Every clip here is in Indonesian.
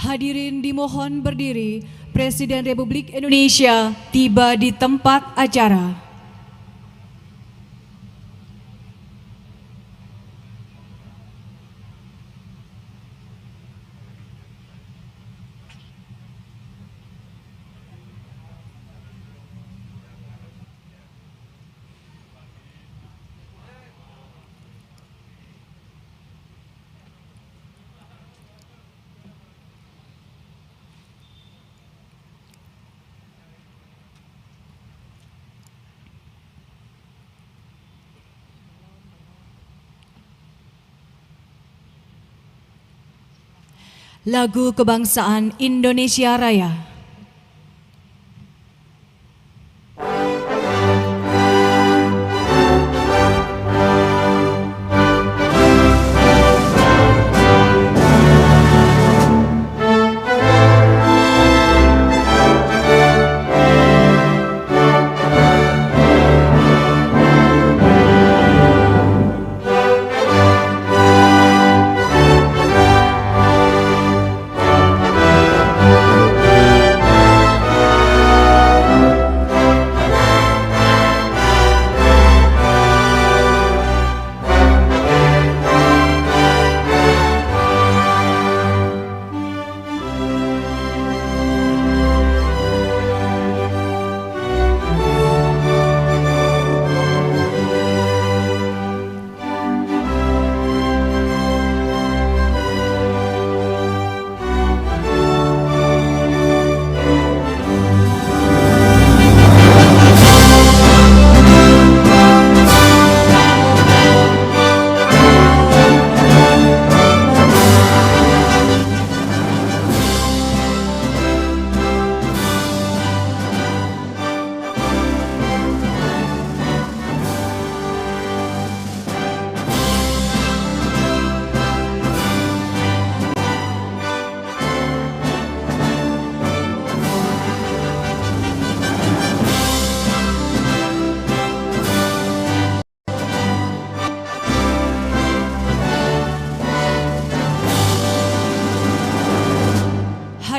Hadirin dimohon berdiri, Presiden Republik Indonesia tiba di tempat acara. Lagu Kebangsaan Indonesia Raya.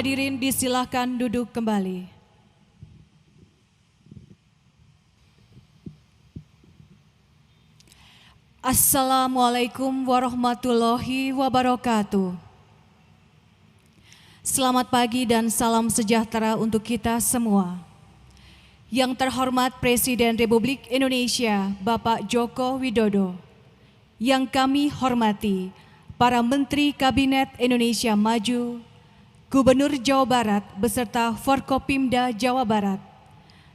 Hadirin disilakan duduk kembali. Assalamualaikum warahmatullahi wabarakatuh. Selamat pagi dan salam sejahtera untuk kita semua. Yang terhormat Presiden Republik Indonesia Bapak Joko Widodo, yang kami hormati para Menteri Kabinet Indonesia Maju, Gubernur Jawa Barat beserta Forkopimda Jawa Barat,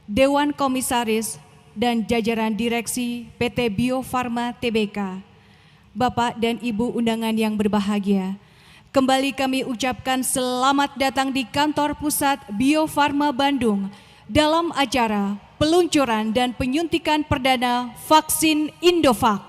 Dewan Komisaris dan jajaran direksi PT Bio Farma Tbk, Bapak dan Ibu undangan yang berbahagia, kembali kami ucapkan selamat datang di kantor pusat Bio Farma Bandung dalam acara peluncuran dan penyuntikan perdana vaksin Indovac.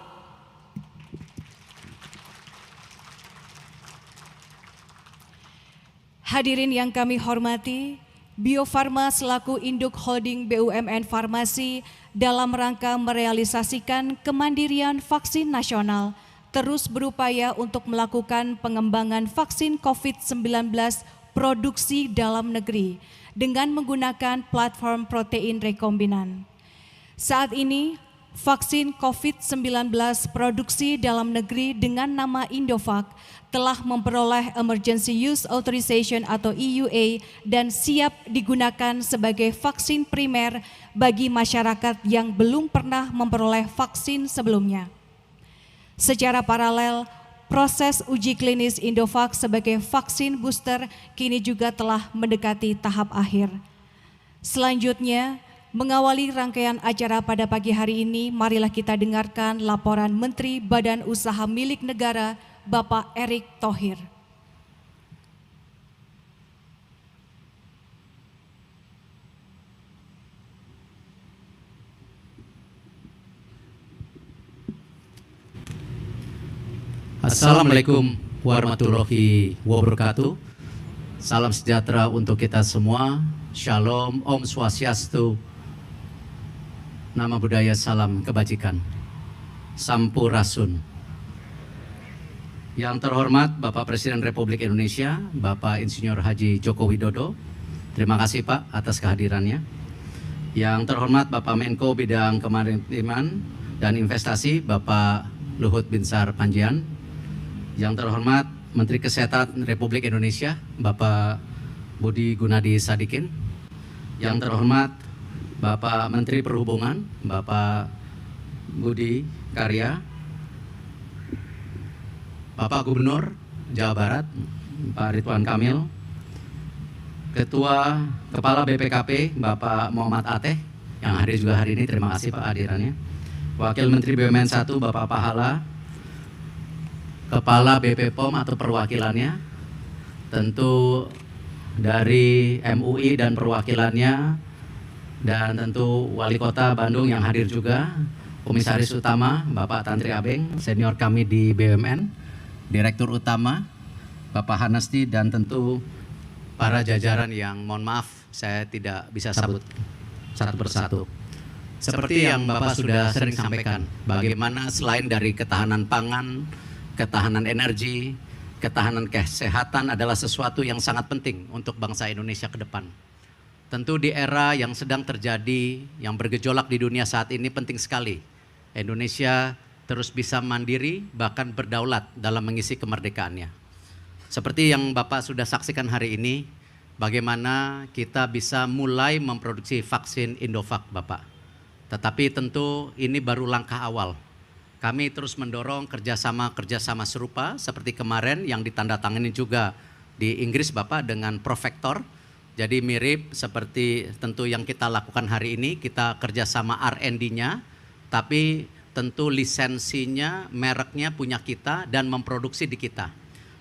Hadirin yang kami hormati, Bio Farma selaku induk holding BUMN Farmasi dalam rangka merealisasikan kemandirian vaksin nasional, terus berupaya untuk melakukan pengembangan vaksin COVID-19 produksi dalam negeri dengan menggunakan platform protein rekombinan. Saat ini, vaksin COVID-19 produksi dalam negeri dengan nama Indovac telah memperoleh Emergency Use Authorization atau EUA dan siap digunakan sebagai vaksin primer bagi masyarakat yang belum pernah memperoleh vaksin sebelumnya. Secara paralel, proses uji klinis Indovac sebagai vaksin booster kini juga telah mendekati tahap akhir. Selanjutnya, mengawali rangkaian acara pada pagi hari ini, marilah kita dengarkan laporan Menteri Badan Usaha Milik Negara, Bapak Erick Thohir. Assalamualaikum warahmatullahi wabarakatuh. Salam sejahtera untuk kita semua. Shalom, Om Swastiastu. Nama budaya salam kebajikan. Sampurasun. Yang terhormat Bapak Presiden Republik Indonesia, Bapak Insinyur Haji Joko Widodo, terima kasih Pak atas kehadirannya. Yang terhormat Bapak Menko Bidang Kemaritiman dan Investasi, Bapak Luhut Binsar Panjaitan. Yang terhormat Menteri Kesehatan Republik Indonesia, Bapak Budi Gunadi Sadikin. Yang terhormat Bapak Menteri Perhubungan, Bapak Budi Karya. Bapak Gubernur Jawa Barat, Pak Ridwan Kamil. Ketua Kepala BPKP, Bapak Muhammad Ateh, yang hadir juga hari ini, terima kasih Pak hadirannya. Wakil Menteri BUMN 1, Bapak Pahala. Kepala BP POM atau perwakilannya, tentu dari MUI dan perwakilannya, dan tentu Wali Kota Bandung yang hadir juga, Komisaris Utama Bapak Tantri Abeng, senior kami di BUMN, Direktur Utama Bapak Hanasti, dan tentu para jajaran yang mohon maaf saya tidak bisa sebut satu persatu. Seperti yang Bapak sudah sering sampaikan, bagaimana selain dari ketahanan pangan, ketahanan energi, ketahanan kesehatan adalah sesuatu yang sangat penting untuk bangsa Indonesia ke depan. Tentu di era yang sedang terjadi, yang bergejolak di dunia saat ini, penting sekali Indonesia terus bisa mandiri, bahkan berdaulat dalam mengisi kemerdekaannya. Seperti yang Bapak sudah saksikan hari ini, bagaimana kita bisa mulai memproduksi vaksin Indovac, Bapak. Tetapi tentu ini baru langkah awal. Kami terus mendorong kerjasama serupa seperti kemarin yang ditandatangani juga di Inggris, Bapak, dengan Provector. Jadi mirip seperti tentu yang kita lakukan hari ini, kita kerjasama R&D-nya, tapi tentu lisensinya, mereknya punya kita dan memproduksi di kita.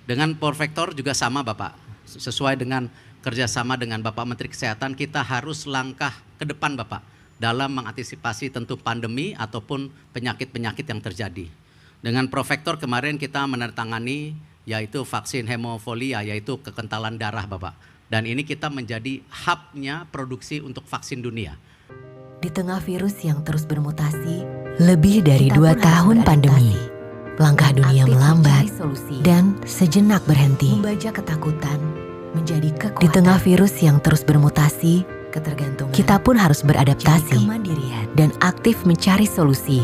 Dengan Provector juga sama Bapak, sesuai dengan kerjasama dengan Bapak Menteri Kesehatan, kita harus langkah ke depan Bapak dalam mengantisipasi tentu pandemi ataupun penyakit-penyakit yang terjadi. Dengan Provector kemarin kita menandatangani yaitu vaksin hemofilia, yaitu kekentalan darah Bapak. Dan ini kita menjadi hub-nya produksi untuk vaksin dunia. Di tengah virus yang terus bermutasi, lebih dari 2 tahun pandemi, langkah dunia melambat dan sejenak berhenti. Membaca ketakutan menjadi kekuatan. Di tengah virus yang terus bermutasi, kita pun harus beradaptasi dan aktif mencari solusi.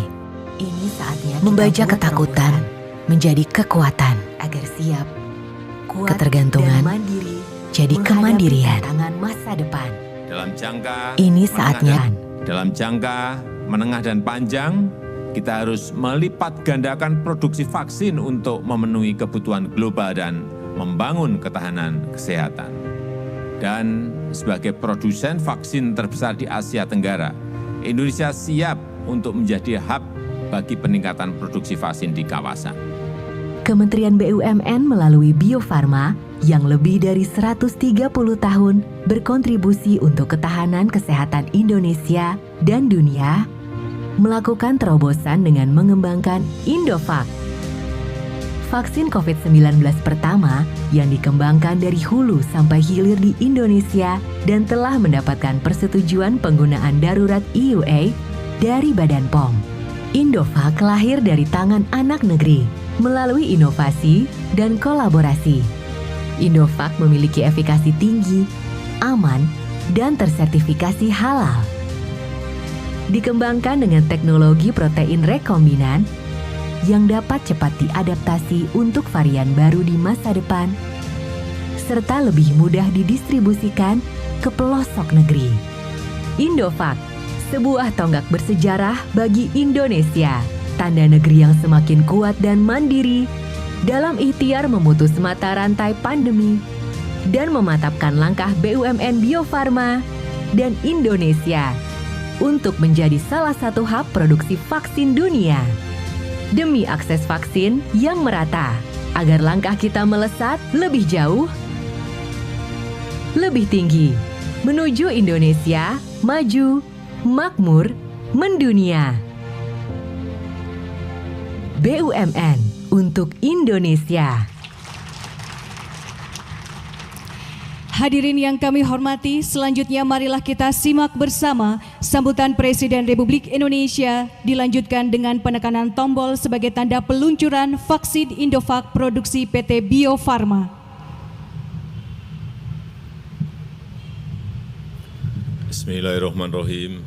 Ini saatnya membaca ketakutan menjadi kekuatan agar siap, kuat, ketergantungan dan mandiri jadi kemandirian. Masa depan. Dalam jangka menengah dan panjang, kita harus melipat gandakan produksi vaksin untuk memenuhi kebutuhan global dan membangun ketahanan kesehatan. Dan sebagai produsen vaksin terbesar di Asia Tenggara, Indonesia siap untuk menjadi hub bagi peningkatan produksi vaksin di kawasan. Kementerian BUMN melalui Bio Farma yang lebih dari 130 tahun berkontribusi untuk ketahanan kesehatan Indonesia dan dunia, melakukan terobosan dengan mengembangkan Indovac. Vaksin COVID-19 pertama yang dikembangkan dari hulu sampai hilir di Indonesia dan telah mendapatkan persetujuan penggunaan darurat EUA dari Badan POM. Indovac lahir dari tangan anak negeri melalui inovasi dan kolaborasi. Indovac memiliki efikasi tinggi, aman, dan tersertifikasi halal. Dikembangkan dengan teknologi protein rekombinan yang dapat cepat diadaptasi untuk varian baru di masa depan, serta lebih mudah didistribusikan ke pelosok negeri. Indovac, sebuah tonggak bersejarah bagi Indonesia, tanda negeri yang semakin kuat dan mandiri dalam ikhtiar memutus mata rantai pandemi dan memantapkan langkah BUMN Bio Farma dan Indonesia untuk menjadi salah satu hub produksi vaksin dunia. Demi akses vaksin yang merata, agar langkah kita melesat lebih jauh, lebih tinggi, menuju Indonesia maju, makmur, mendunia. BUMN untuk Indonesia. Hadirin yang kami hormati, selanjutnya marilah kita simak bersama Sambutan Presiden Republik Indonesia dilanjutkan dengan penekanan tombol sebagai tanda peluncuran vaksin Indovac produksi PT Bio Farma. Bismillahirrahmanirrahim.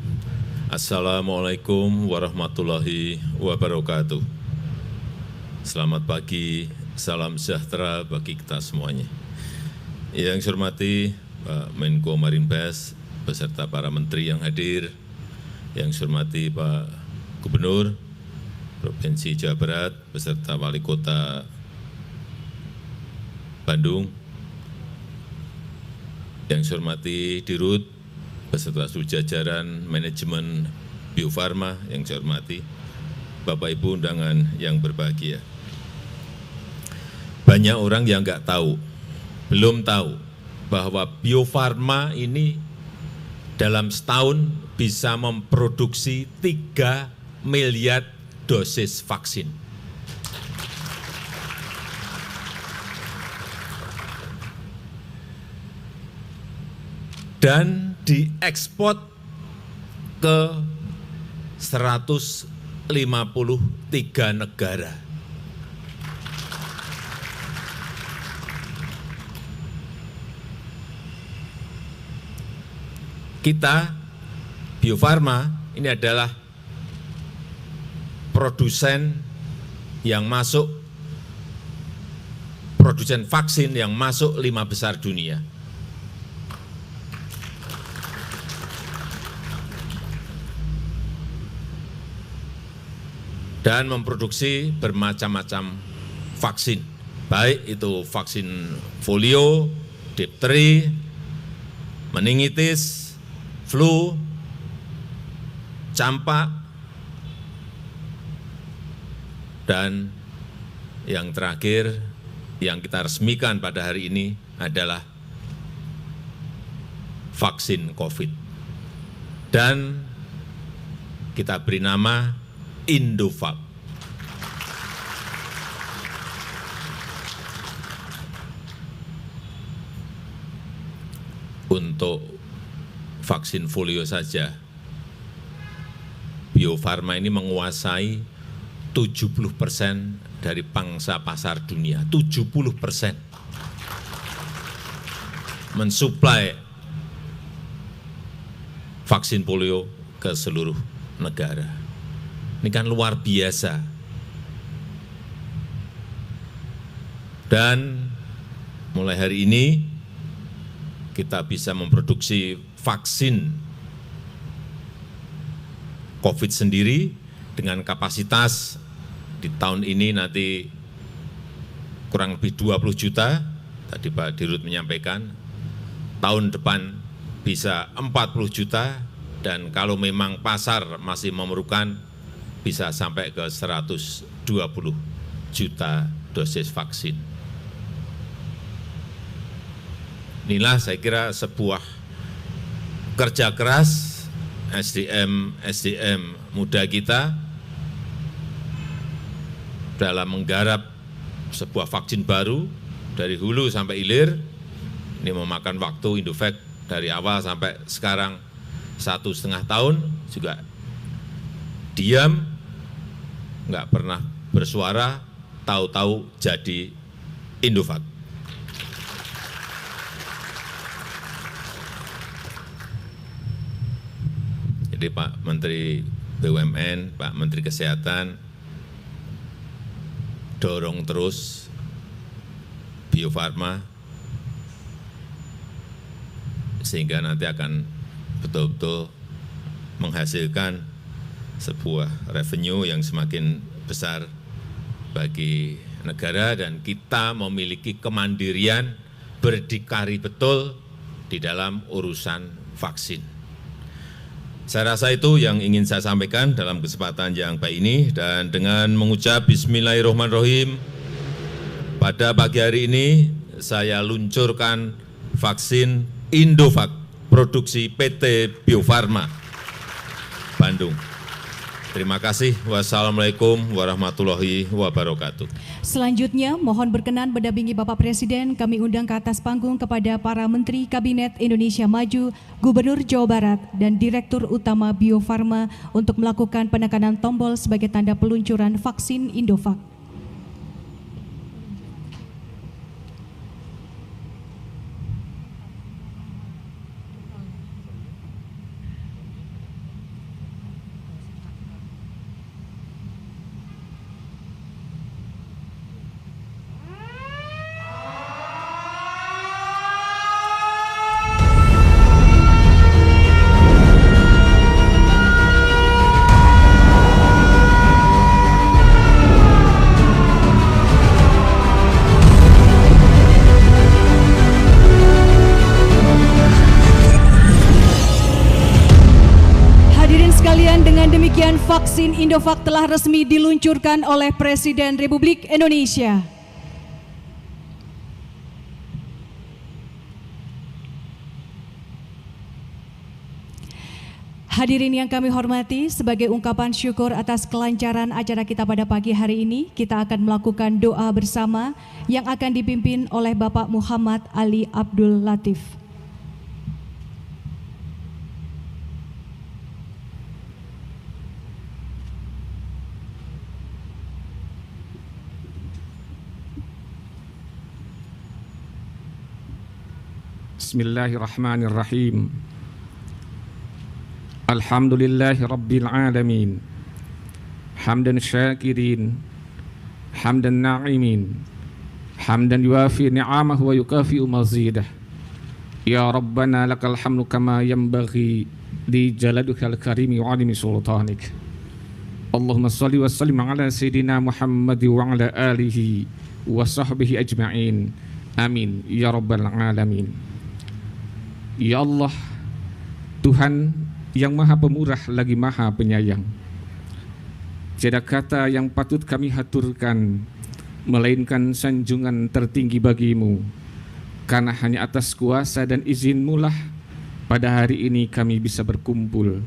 Assalamualaikum warahmatullahi wabarakatuh. Selamat pagi, salam sejahtera bagi kita semuanya. Yang saya hormati Pak Menko Marinvest beserta para menteri yang hadir, yang saya hormati Pak Gubernur Provinsi Jawa Barat beserta Wali Kota Bandung, yang saya hormati Dirut beserta seluruh jajaran manajemen Bio Farma, yang saya hormati Bapak Ibu undangan yang berbahagia. Banyak orang yang nggak tahu, belum tahu bahwa Bio Farma ini dalam setahun bisa memproduksi 3 miliar dosis vaksin. Dan diekspor ke 153 negara. Kita, Bio Farma, ini adalah produsen yang masuk, produsen vaksin yang masuk 5 besar dunia. Dan memproduksi bermacam-macam vaksin, baik itu vaksin polio, difteri, meningitis, flu, campak, dan yang terakhir yang kita resmikan pada hari ini adalah vaksin COVID. Dan kita beri nama Indovac. Untuk vaksin polio saja, Bio Farma ini menguasai 70% dari pangsa pasar dunia, 70%. Mensuplai vaksin polio ke seluruh negara. Ini kan luar biasa. Dan mulai hari ini kita bisa memproduksi vaksin COVID sendiri dengan kapasitas di tahun ini nanti kurang lebih 20 juta, tadi Pak Dirut menyampaikan, tahun depan bisa 40 juta, dan kalau memang pasar masih memerlukan bisa sampai ke 120 juta dosis vaksin. Inilah saya kira sebuah kerja keras SDM muda kita dalam menggarap sebuah vaksin baru dari hulu sampai hilir. Ini memakan waktu Indovac dari awal sampai sekarang 1,5 tahun, juga diam, nggak pernah bersuara, tahu-tahu jadi Indovac. Jadi Pak Menteri BUMN, Pak Menteri Kesehatan, dorong terus Bio Farma sehingga nanti akan betul-betul menghasilkan sebuah revenue yang semakin besar bagi negara, dan kita memiliki kemandirian berdikari betul di dalam urusan vaksin. Saya rasa itu yang ingin saya sampaikan dalam kesempatan yang baik ini, dan dengan mengucap Bismillahirrahmanirrahim, pada pagi hari ini saya luncurkan vaksin Indovac produksi PT Bio Farma Bandung. Terima kasih. Wassalamualaikum warahmatullahi wabarakatuh. Selanjutnya, mohon berkenan mendampingi Bapak Presiden kami undang ke atas panggung kepada para Menteri Kabinet Indonesia Maju, Gubernur Jawa Barat, dan Direktur Utama Bio Farma untuk melakukan penekanan tombol sebagai tanda peluncuran vaksin Indovac. Dengan demikian, vaksin Indovac telah resmi diluncurkan oleh Presiden Republik Indonesia. Hadirin yang kami hormati, sebagai ungkapan syukur atas kelancaran acara kita pada pagi hari ini, kita akan melakukan doa bersama yang akan dipimpin oleh Bapak Muhammad Ali Abdul Latif. Bismillahirrahmanirrahim. Alhamdulillahi Rabbil Alamin. Hamdan syakirin, hamdan na'imin, hamdan yuafi ni'amahu wa yukafi'u mazidah. Ya Rabbana lakal hamdu kama yanbaghi li jaladukal karimi wa alimi sultanik. Allahumma salli wa sallim ala Sayyidina Muhammad wa ala alihi wa sahbihi ajma'in. Amin ya Rabbal Alamin. Ya Allah, Tuhan yang Maha Pemurah lagi Maha Penyayang, tiada kata yang patut kami haturkan melainkan sanjungan tertinggi bagimu, karena hanya atas kuasa dan izin-Mu lah pada hari ini kami bisa berkumpul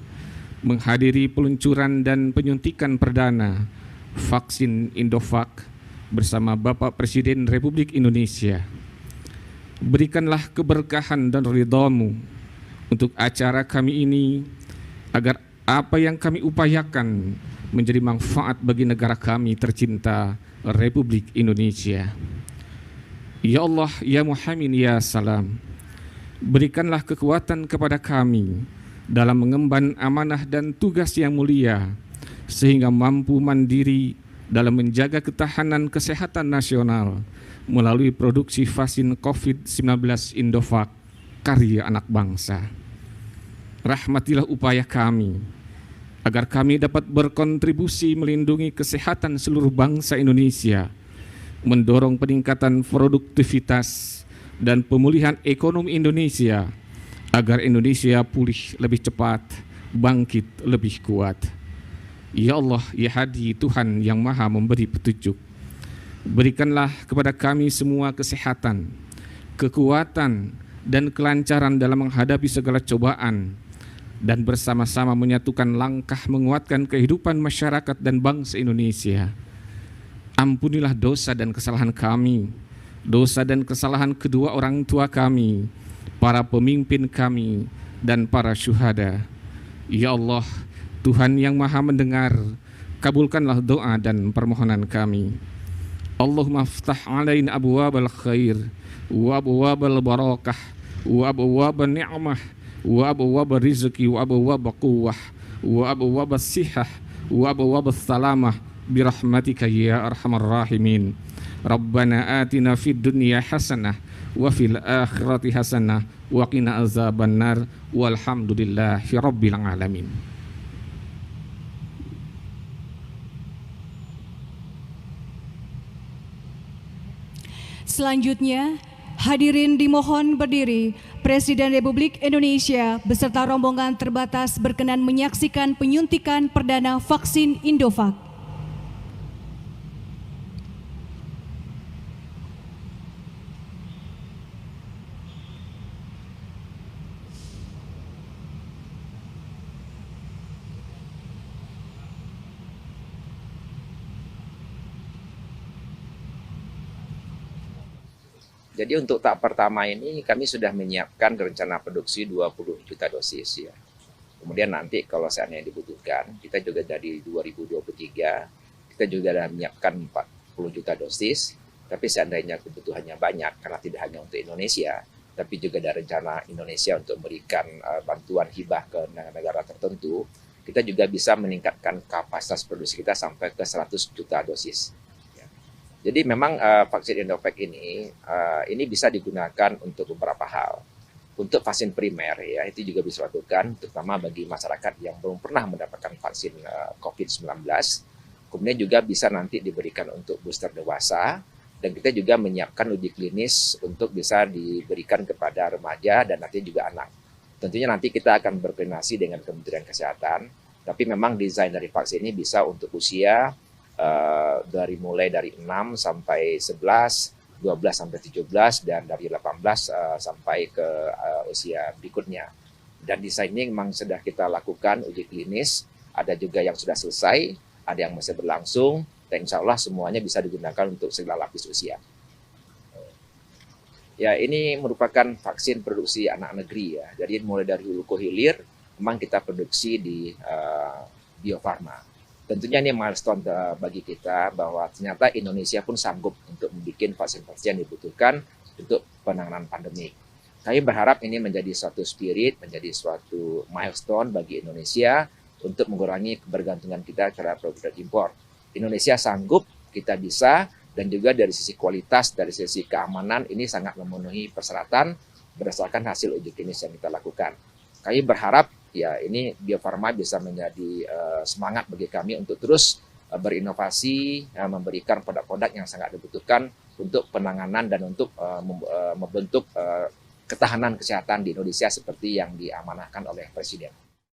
menghadiri peluncuran dan penyuntikan perdana vaksin Indovac bersama Bapak Presiden Republik Indonesia. Berikanlah keberkahan dan ridha-Mu untuk acara kami ini, agar apa yang kami upayakan menjadi manfaat bagi negara kami tercinta Republik Indonesia. Ya Allah, ya Muhammad, ya Salam, berikanlah kekuatan kepada kami dalam mengemban amanah dan tugas yang mulia, sehingga mampu mandiri dalam menjaga ketahanan kesehatan nasional melalui produksi vaksin COVID-19 Indovac karya anak bangsa. Rahmatilah upaya kami, agar kami dapat berkontribusi melindungi kesehatan seluruh bangsa Indonesia, mendorong peningkatan produktivitas dan pemulihan ekonomi Indonesia, agar Indonesia pulih lebih cepat, bangkit lebih kuat. Ya Allah, ya Hadi, Tuhan yang Maha memberi petunjuk, berikanlah kepada kami semua kesehatan, kekuatan, dan kelancaran dalam menghadapi segala cobaan, dan bersama-sama menyatukan langkah menguatkan kehidupan masyarakat dan bangsa Indonesia. Ampunilah dosa dan kesalahan kami, dosa dan kesalahan kedua orang tua kami, para pemimpin kami, dan para syuhada. Ya Allah, Tuhan yang Maha mendengar, kabulkanlah doa dan permohonan kami. Allahumma ftah alaina abwabal khair wa abwabal barakah wa abwabal ni'mah wa abwabal rizki wa abwabal quwwah wa abwabal sihah wa abwabal salamah birahmatika ya arhamar rahimin. Rabbana atina fid dunya hasanah wa fil akhirati hasanah wa qina azabannar walhamdulillahi rabbil alamin. Selanjutnya, hadirin dimohon berdiri. Presiden Republik Indonesia beserta rombongan terbatas berkenan menyaksikan penyuntikan perdana vaksin Indovac. Jadi untuk tahap pertama ini kami sudah menyiapkan rencana produksi 20 juta dosis ya. Kemudian nanti kalau seandainya dibutuhkan, kita juga dari 2023 kita juga sudah menyiapkan 40 juta dosis. Tapi seandainya kebutuhannya banyak karena tidak hanya untuk Indonesia, tapi juga ada rencana Indonesia untuk memberikan bantuan hibah ke negara tertentu, kita juga bisa meningkatkan kapasitas produksi kita sampai ke 100 juta dosis. Jadi memang vaksin Indovac ini bisa digunakan untuk beberapa hal. Untuk vaksin primer ya itu juga bisa dilakukan, terutama bagi masyarakat yang belum pernah mendapatkan vaksin COVID-19. Kemudian juga bisa nanti diberikan untuk booster dewasa, dan kita juga menyiapkan uji klinis untuk bisa diberikan kepada remaja dan nanti juga anak. Tentunya nanti kita akan berkoordinasi dengan Kementerian Kesehatan, tapi memang desain dari vaksin ini bisa untuk usia mulai dari 6 sampai 11, 12 sampai 17, dan dari 18 sampai ke usia berikutnya. Dan desain ini memang sudah kita lakukan uji klinis, ada juga yang sudah selesai, ada yang masih berlangsung, dan insya Allah semuanya bisa digunakan untuk segala lapis usia. Ya, ini merupakan vaksin produksi anak negeri ya. Jadi mulai dari hulu ke hilir, memang kita produksi di Bio Farma. Tentunya ini milestone bagi kita bahwa ternyata Indonesia pun sanggup untuk membuat vaksin-vaksin yang dibutuhkan untuk penanganan pandemi. Kami berharap ini menjadi suatu spirit, menjadi suatu milestone bagi Indonesia untuk mengurangi kebergantungan kita terhadap produk impor. Indonesia sanggup, kita bisa, dan juga dari sisi kualitas, dari sisi keamanan ini sangat memenuhi persyaratan berdasarkan hasil uji klinis yang kita lakukan. Kami berharap ya ini Bio Farma bisa menjadi semangat bagi kami untuk terus berinovasi, memberikan produk-produk yang sangat dibutuhkan untuk penanganan dan untuk membentuk ketahanan kesehatan di Indonesia seperti yang diamanahkan oleh Presiden.